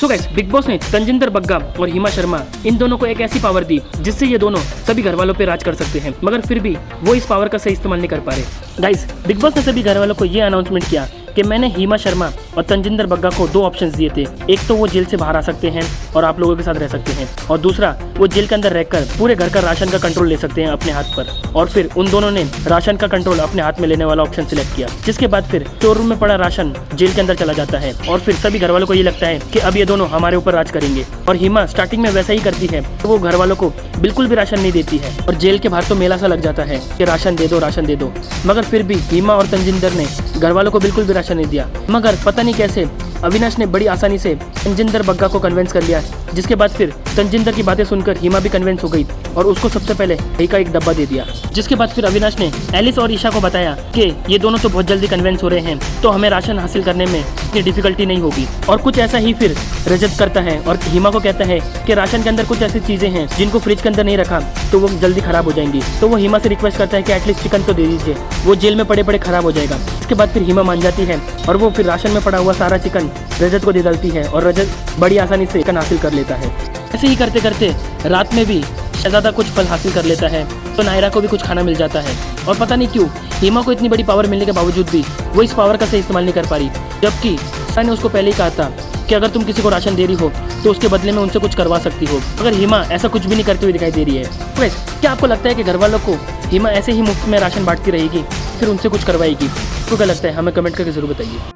So guys, big boss ने तंजिंदर बग्गा और हिमा शर्मा इन दोनों को एक ऐसी पावर दी जिससे ये दोनों सभी घर वालों पे राज कर सकते हैं, मगर फिर भी वो इस पावर का सही इस्तेमाल नहीं कर पा रहे। गाइस, बिग बॉस ने सभी घर वालों को ये अनाउंसमेंट किया कि मैंने हिमा शर्मा और तंजिंदर बग्गा को 2 ऑप्शंस दिए थे। एक तो वो जेल से बाहर आ सकते हैं और आप लोगों के साथ रह सकते हैं, और दूसरा वो जेल के अंदर रहकर पूरे घर का राशन का कंट्रोल ले सकते हैं अपने हाथ पर। और फिर उन दोनों ने राशन का कंट्रोल अपने हाथ में लेने वाला ऑप्शन सिलेक्ट किया, जिसके बाद फिर स्टोर रूम में पड़ा राशन जेल के अंदर चला जाता है और फिर सभी घर वालों को ये लगता है कि अब ये दोनों हमारे ऊपर राज करेंगे। और हिमा स्टार्टिंग में वैसा ही करती है, तो वो घर वालों को बिल्कुल भी राशन नहीं देती है और जेल के बाहर तो मेला सा लग जाता है कि राशन दे दो, राशन दे दो। मगर फिर भी हिमा और तंजिंदर ने घर वालों को बिल्कुल भी राशन नहीं दिया। मगर पता नहीं कैसे अविनाश ने बड़ी आसानी से तंजिंदर बग्गा को कन्विंस कर लिया, जिसके बाद फिर तंजिंदर की बातें सुनकर हिमा भी कन्विंस हो गई और उसको सबसे पहले दही का एक डब्बा दे दिया। जिसके बाद फिर अविनाश ने एलिस और ईशा को बताया कि ये दोनों तो बहुत जल्दी कन्विंस हो रहे हैं, तो हमें राशन हासिल करने में इतनी डिफिकल्टी नहीं होगी। और कुछ ऐसा ही फिर रजत करता है और हिमा को कहता है कि राशन के अंदर कुछ ऐसी चीजें हैं जिनको फ्रिज के अंदर नहीं रखा तो वो जल्दी खराब हो जाएंगी। तो वो हिमा से रिक्वेस्ट करता है कि एटलीस्ट चिकन तो दे दीजिए, वो जेल में पड़े पड़े खराब हो जाएगा। इसके बाद फिर हिमा मान जाती है और वो फिर राशन में पड़ा हुआ सारा चिकन रजत को दे डालती है और रजत बड़ी आसानी से चिकन हासिल कर लेता है। ऐसे ही करते करते रात में भी शहजादा कुछ फल हासिल कर लेता है, तो नायरा को भी कुछ खाना मिल जाता है। और पता नहीं क्यों हिमा को इतनी बड़ी पावर मिलने के बावजूद भी वो इस पावर का सही इस्तेमाल नहीं कर पा रही, जबकि ने उसको पहले ही कहा था कि अगर तुम किसी को राशन दे रही हो तो उसके बदले में उनसे कुछ करवा सकती हो। अगर हिमा ऐसा कुछ भी नहीं करती हुई दिखाई दे रही है, तो क्या आपको लगता है कि घर वालों को हिमा ऐसे ही मुफ्त में राशन बांटती रहेगी, फिर उनसे कुछ करवाएगी? तो क्या लगता है हमें कमेंट करके जरूर बताइए।